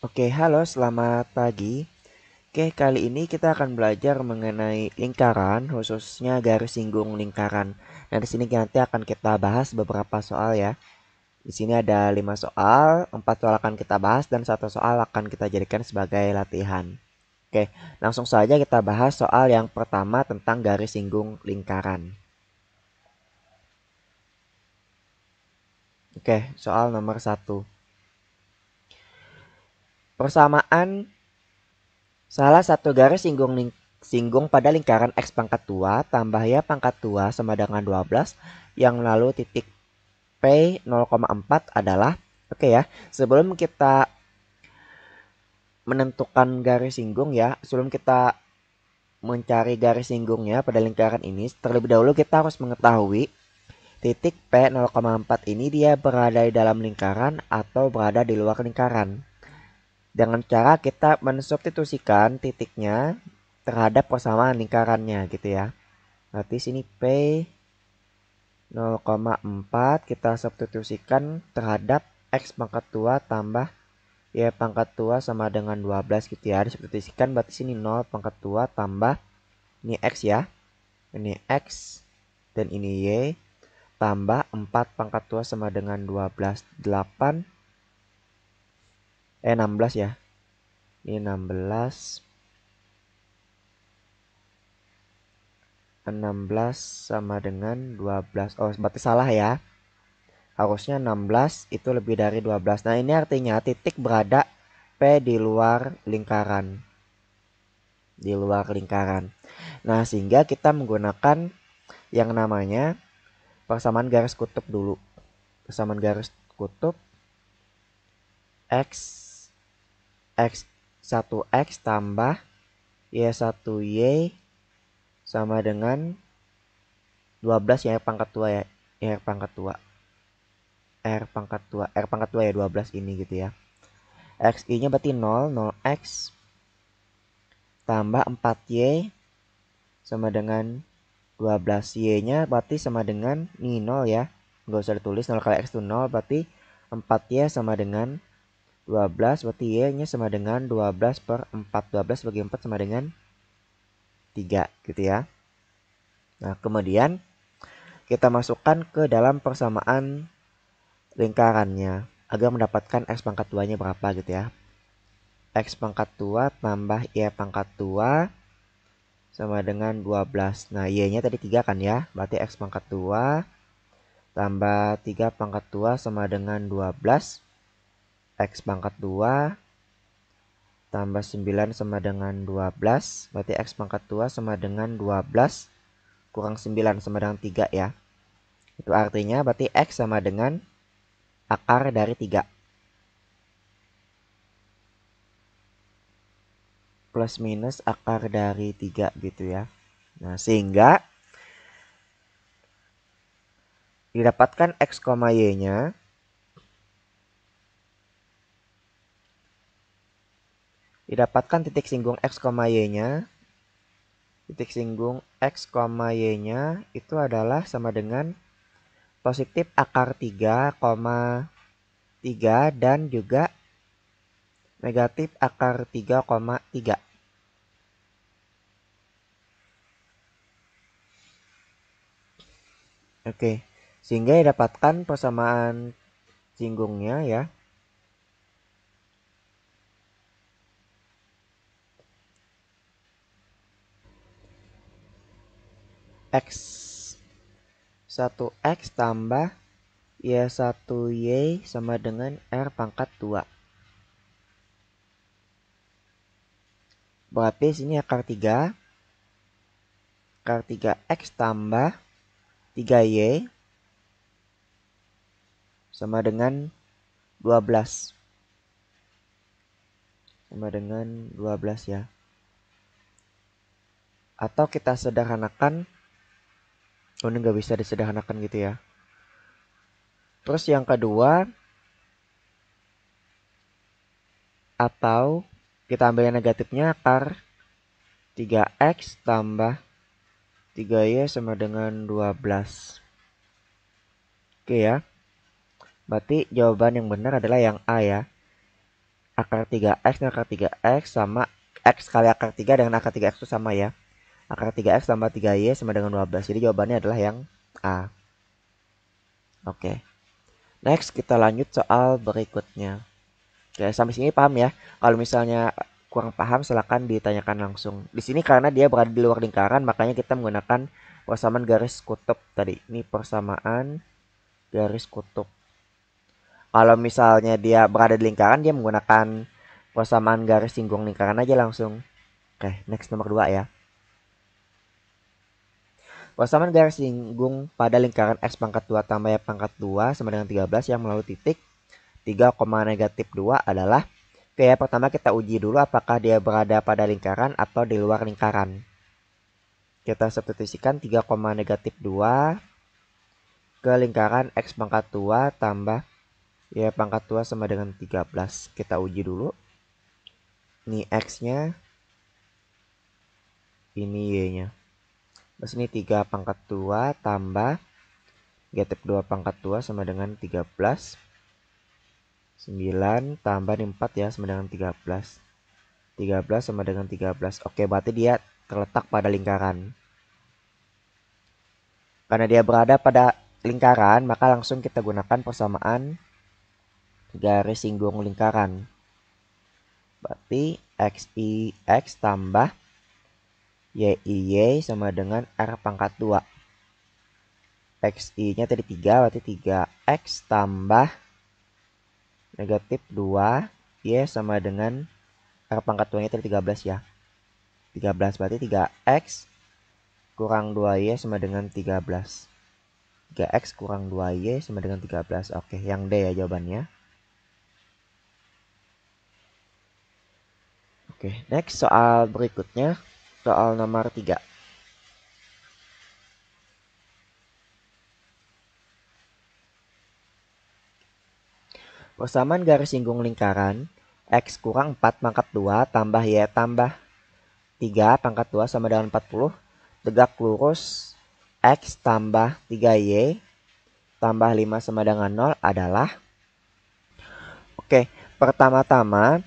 Oke, halo, selamat pagi. Oke, kali ini kita akan belajar mengenai lingkaran, khususnya garis singgung lingkaran. Nah, di sini nanti akan kita bahas beberapa soal ya. Di sini ada 5 soal, 4 soal akan kita bahas dan satu soal akan kita jadikan sebagai latihan. Oke, langsung saja kita bahas soal yang pertama tentang garis singgung lingkaran. Oke, soal nomor 1. Persamaan salah satu garis singgung pada lingkaran X pangkat 2 tambah Y pangkat 2 sama dengan 12 yang lalu titik P 0,4 adalah, oke ya, sebelum kita menentukan garis singgung ya, sebelum kita mencari garis singgungnya pada lingkaran ini, terlebih dahulu kita harus mengetahui titik P 0,4 ini dia berada di dalam lingkaran atau berada di luar lingkaran. Dengan cara kita mensubstitusikan titiknya terhadap persamaan lingkarannya gitu ya. Berarti sini P 0,4 kita substitusikan terhadap X pangkat 2 tambah Y pangkat 2 sama dengan 12 gitu ya. Disubstitusikan berarti sini 0 pangkat 2 tambah ini X ya. Ini X dan ini Y tambah 4 pangkat 2 sama dengan 12. 16 ya. Ini 16 sama dengan 12. Oh, berarti salah ya. Harusnya 16 itu lebih dari 12. Nah, ini artinya titik berada P di luar lingkaran. Di luar lingkaran. Nah, sehingga kita menggunakan yang namanya persamaan garis kutub dulu. Persamaan garis kutub X X1X tambah Y1Y sama dengan 12 ya pangkat 2 ya. R pangkat 2. R pangkat 2. R pangkat 2 ya 12 ini gitu ya. XI-nya berarti 0, 0X tambah 4Y sama dengan 12. Y-nya berarti sama dengan ini 0 ya. Nggak usah ditulis, 0 kali X itu 0 berarti 4Y sama dengan 12. Berarti Y-nya sama dengan 12 per 4. 12 bagi 4 sama dengan 3 gitu ya. Nah, kemudian kita masukkan ke dalam persamaan lingkarannya agar mendapatkan X pangkat 2-nya berapa gitu ya. X pangkat 2 tambah Y pangkat 2 sama dengan 12. Nah, Y-nya tadi 3 kan ya. Berarti X pangkat 2 tambah 3 pangkat 2 sama dengan 12. X pangkat 2 tambah 9 sama dengan 12. Berarti X pangkat 2 sama dengan 12 kurang 9 sama dengan 3 ya. Itu artinya berarti X sama dengan akar dari 3. Plus minus akar dari 3 gitu ya. Nah, sehingga didapatkan X, Y-nya didapatkan titik singgung X, Y-nya. Titik singgung X, Y-nya itu adalah sama dengan positif akar 3,3 dan juga negatif akar 3,3. Oke, sehingga didapatkan persamaan singgungnya ya. X 1X tambah Y1Y sama dengan R pangkat 2. Berarti sini akar 3. Akar 3X tambah 3Y sama dengan 12. Sama dengan 12 ya. Atau kita sederhanakan. Oh, ini nggak bisa disederhanakan gitu ya. Terus yang kedua, atau kita ambil yang negatifnya, akar 3X tambah 3Y sama dengan 12. Oke ya. Berarti jawaban yang benar adalah yang A ya. akar 3x dan akar 3x sama x kali akar 3 dengan akar 3x itu sama ya. Akar 3x tambah 3y sama dengan 12. Jadi jawabannya adalah yang A. Oke. Next kita lanjut soal berikutnya. Oke, sampai sini paham ya? Kalau misalnya kurang paham silakan ditanyakan langsung. Di sini karena dia berada di luar lingkaran makanya kita menggunakan persamaan garis kutub tadi. Ini persamaan garis kutub. Kalau misalnya dia berada di lingkaran dia menggunakan persamaan garis singgung lingkaran aja langsung. Oke, next nomor 2 ya. Persamaan garis singgung pada lingkaran x pangkat 2 tambah y pangkat 2 sama dengan 13 yang melalui titik 3, negatif 2 adalah. Oke, pertama kita uji dulu apakah dia berada pada lingkaran atau di luar lingkaran. Kita substitusikan 3, negatif 2 ke lingkaran x pangkat 2 tambah y pangkat 2 sama dengan 13. Kita uji dulu. Ini x-nya, ini y-nya. Terus ini 3 pangkat 2 tambah negatif 2 pangkat 2 sama dengan 13. 9 tambah 4 ya sama dengan 13. 13 sama dengan 13. Oke, berarti dia terletak pada lingkaran. Karena dia berada pada lingkaran, maka langsung kita gunakan persamaan garis singgung lingkaran. Berarti x tambah y sama dengan r pangkat 2. Xi-nya tadi 3, berarti 3x tambah negatif 2, y sama dengan R pangkat 2-nya tadi 13 ya. 13 berarti 3x kurang 2y sama dengan 13. 3x kurang 2y sama dengan 13. Oke, yang D ya jawabannya. Oke, next soal berikutnya. Soal nomor 3. Persamaan garis singgung lingkaran x kurang 4 pangkat 2 tambah y tambah 3 pangkat 2 sama dengan 40. Tegak lurus x tambah 3y tambah 5 sama dengan 0 adalah. Oke, pertama-tama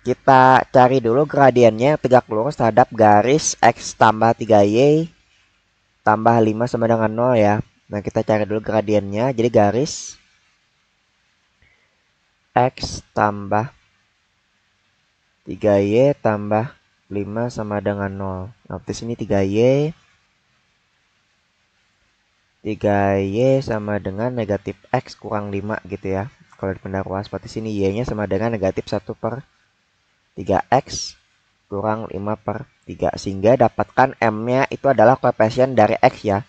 kita cari dulu gradiennya tegak lurus terhadap garis x tambah 3y tambah 5 sama dengan 0 ya. Nah, kita cari dulu gradiennya. Jadi garis x tambah 3y tambah 5 sama dengan 0. Nah, di sini 3y sama dengan negatif x kurang 5 gitu ya. Kalau di pendaruas seperti sini y-nya sama dengan negatif 1 per 3x kurang 5 per 3. Sehingga dapatkan m-nya itu adalah koefisien dari x ya.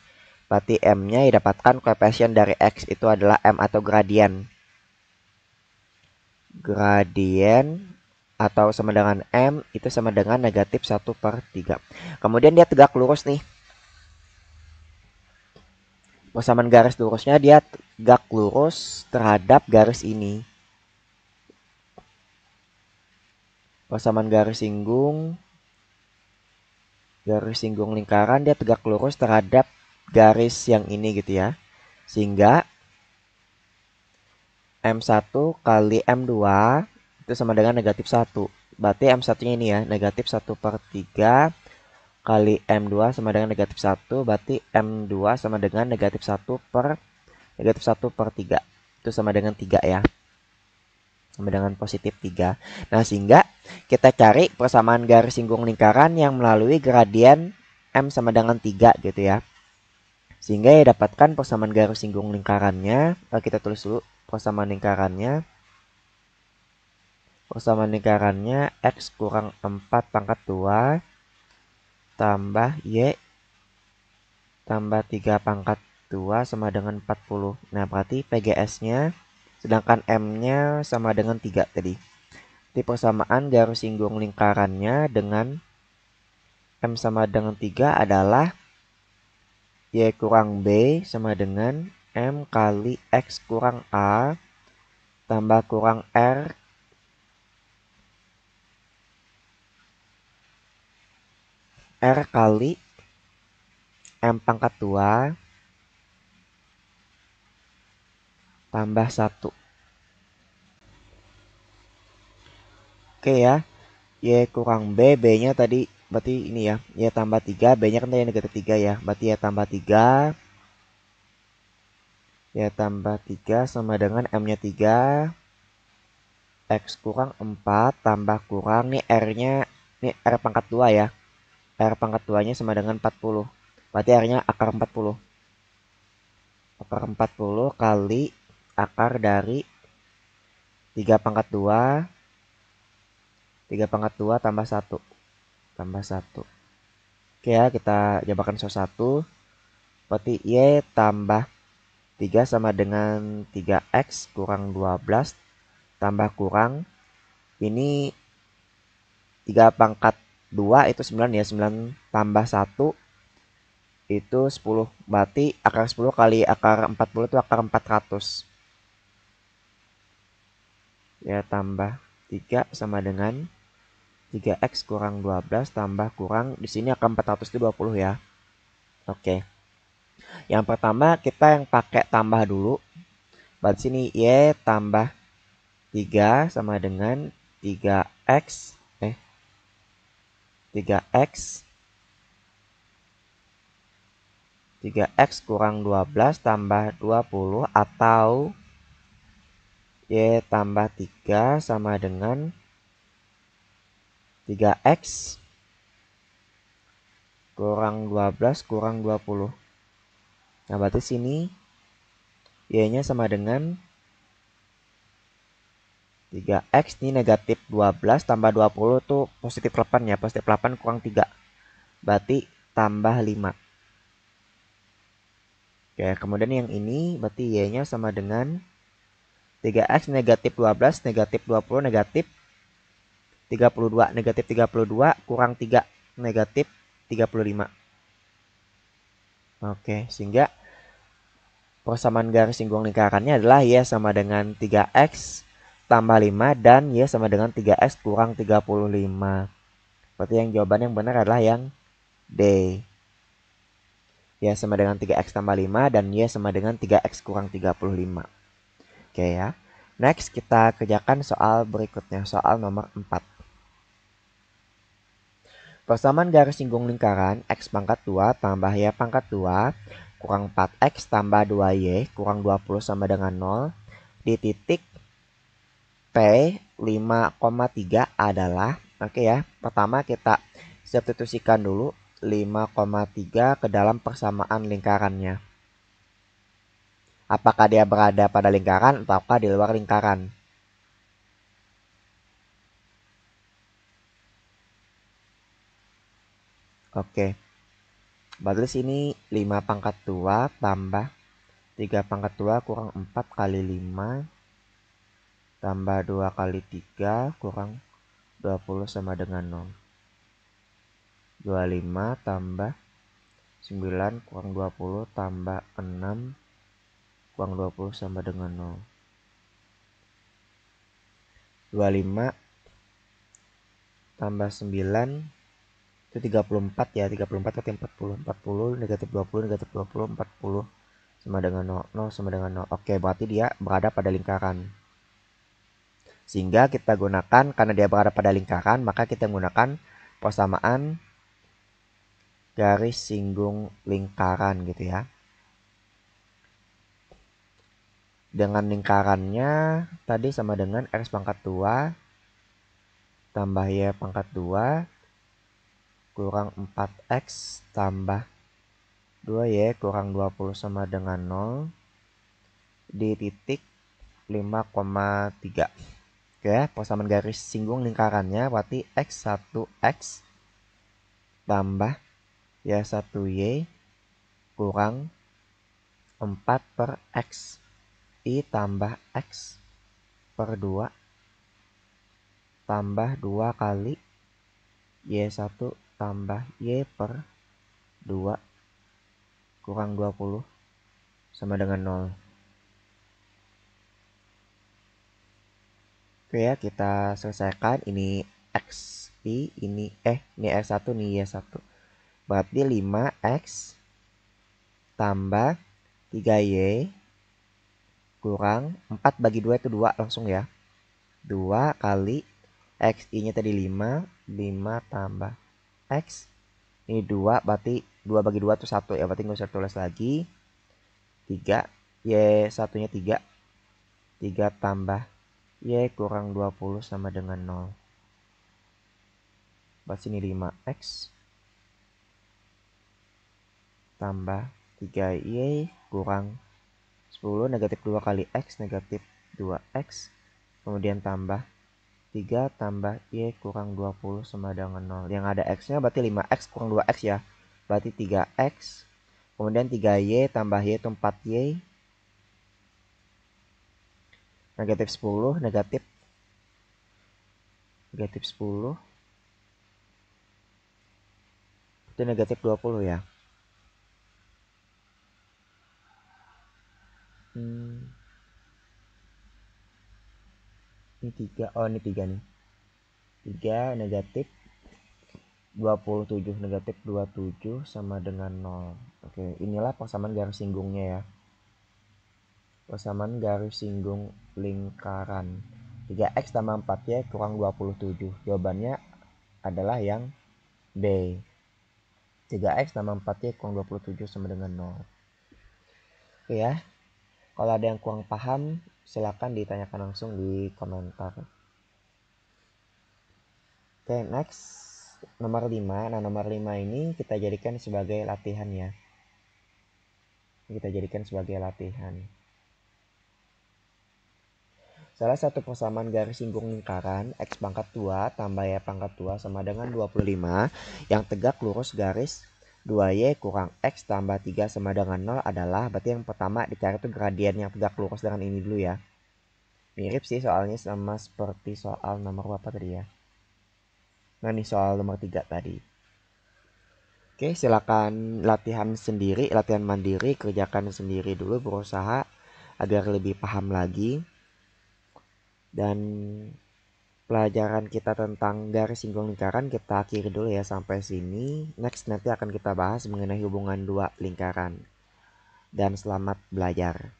Berarti m-nya didapatkan koefisien dari x itu adalah m atau gradien. Gradien atau sama dengan m itu sama dengan negatif 1 per 3. Kemudian dia tegak lurus nih. Persamaan garis lurusnya dia tegak lurus terhadap garis ini. Persamaan garis singgung lingkaran dia tegak lurus terhadap garis yang ini gitu ya. Sehingga M1 kali M2 itu sama dengan negatif 1. Berarti M1-nya ini ya, negatif 1 per 3 kali M2 sama dengan negatif 1. Berarti M2 sama dengan negatif 1 per 3. Itu sama dengan 3 ya. Sama dengan positif 3. Nah, sehingga kita cari persamaan garis singgung lingkaran yang melalui gradien M sama dengan 3 gitu ya. Sehingga ya dapatkan persamaan garis singgung lingkarannya. Kita tulis dulu persamaan lingkarannya. Persamaan lingkarannya x kurang 4 pangkat 2 tambah y tambah 3 pangkat 2 sama dengan 40. Nah, berarti PGS-nya sedangkan M-nya sama dengan 3 tadi. Di persamaan garis singgung lingkarannya dengan M sama dengan 3 adalah y kurang b sama dengan M kali x kurang a tambah kurang r kali M pangkat 2 tambah 1. Oke ya. Y kurang B, B-nya tadi berarti ini ya. Y tambah 3, B-nya kan tadi negatif 3 ya. Berarti Y tambah 3. Y tambah 3 sama dengan M-nya 3. X kurang 4 tambah kurang. Nih R-nya, nih R pangkat 2 ya. R pangkat 2-nya sama dengan 40. Berarti R-nya akar 40. Akar 40 kali akar dari 3 pangkat 2. 3 pangkat 2 tambah 1. Tambah 1. Oke ya, kita jabarkan satu-satu. Berarti Y tambah 3 sama dengan 3X kurang 12 tambah kurang. Ini 3 pangkat 2 itu 9 ya. 9 tambah 1 itu 10. Berarti akar 10 kali akar 40 itu akar 400. Ya tambah 3 sama dengan 3X kurang 12 tambah kurang. Di sini akar 400 itu 20 ya. Oke. Yang pertama kita yang pakai tambah dulu. Berarti sini Y tambah 3 sama dengan 3X 3X 3X kurang 12 tambah 20 atau Y tambah 3 sama dengan 3X kurang 12 kurang 20. Nah, berarti sini Y-nya sama dengan 3X ini negatif 12 tambah 20 tuh positif 8 ya. Positif 8 kurang 3. Berarti tambah 5. Oke, kemudian yang ini berarti Y-nya sama dengan 3X negatif 12, negatif 20, negatif 32. Negatif 32 kurang 3, negatif 35. Oke, sehingga persamaan garis singgung lingkarannya adalah Y sama dengan 3X tambah 5 dan Y sama dengan 3X kurang 35. Berarti yang jawaban yang benar adalah yang D. Y sama dengan 3X tambah 5 dan Y sama dengan 3X kurang 35. Oke ya. Next kita kerjakan soal berikutnya, soal nomor 4. Persamaan garis singgung lingkaran X pangkat 2 tambah Y pangkat 2 kurang 4X tambah 2Y kurang 20 sama dengan 0 di titik P 5,3 adalah, oke ya, pertama kita substitusikan dulu 5,3 ke dalam persamaan lingkarannya. Apakah dia berada pada lingkaran ataukah di luar lingkaran? Oke. Berarti sini 5 pangkat 2 tambah 3 pangkat 2 kurang 4 kali 5 tambah 2 kali 3 kurang 20 sama dengan 0. 25 tambah 9 kurang 20 tambah 6 kurang 20 sama dengan 0. 25 tambah 9 itu 34 ya. 34 kali 40. 40 negatif 20 negatif 20 40 sama dengan 0. 0 sama dengan 0. Oke, berarti dia berada pada lingkaran. Sehingga kita gunakan, karena dia berada pada lingkaran, maka kita gunakan persamaan garis singgung lingkaran gitu ya. Dengan lingkarannya tadi sama dengan X pangkat 2 tambah Y pangkat 2 kurang 4X tambah 2Y kurang 20 sama dengan 0 di titik 5,3. Oke, persamaan garis singgung lingkarannya berarti X1X tambah Y1Y kurang 4 per X I tambah X per 2 tambah 2 kali Y1 tambah Y per 2 kurang 20 sama dengan 0. Oke ya, kita selesaikan. Ini XI, ini R1, ini Y1. Berarti 5X tambah 3Y kurang 4 bagi 2 itu 2 langsung ya. 2 kali X, I-nya tadi 5. 5 tambah X. Ini 2, berarti 2 bagi 2 itu 1 ya. Berarti nggak usah tulis lagi. 3. Y satunya 3. 3 tambah Y kurang 20 sama dengan 0. Berarti ini 5X. Tambah 3Y kurang 10. Negatif 2 kali X. Negatif 2X. Kemudian tambah 3 tambah Y kurang 20 sama dengan 0. Yang ada X-nya berarti 5X kurang 2X ya. Berarti 3X. Kemudian 3Y tambah Y itu 4Y. Negatif 10. Negatif 10. Itu negatif 20 ya. Ini 3. Oh, ini 3 nih. 3 negatif 27. Negatif 27 sama dengan 0. Oke, inilah persamaan garis singgungnya ya. Persamaan garis singgung lingkaran. 3X tambah 4Y kurang 27. Jawabannya adalah yang B. 3X tambah 4Y kurang 27 sama dengan 0. Oke ya. Kalau ada yang kurang paham, silakan ditanyakan langsung di komentar. Oke, next. Nomor 5. Nah, nomor 5 ini kita jadikan sebagai latihan ya. Kita jadikan sebagai latihan. Salah satu persamaan garis singgung lingkaran X pangkat 2 tambah Y pangkat 2 sama dengan 25 yang tegak lurus garis 2Y kurang X tambah 3 sama dengan 0 adalah, berarti yang pertama dicari itu gradien yang tegak lurus dengan ini dulu ya. Mirip sih soalnya sama seperti soal nomor berapa tadi ya. Nah ini soal nomor 3 tadi. Oke, silakan latihan sendiri, latihan mandiri, kerjakan sendiri dulu, berusaha agar lebih paham lagi. Dan pelajaran kita tentang garis singgung lingkaran kita akhiri dulu ya sampai sini. Next nanti akan kita bahas mengenai hubungan dua lingkaran. Dan selamat belajar.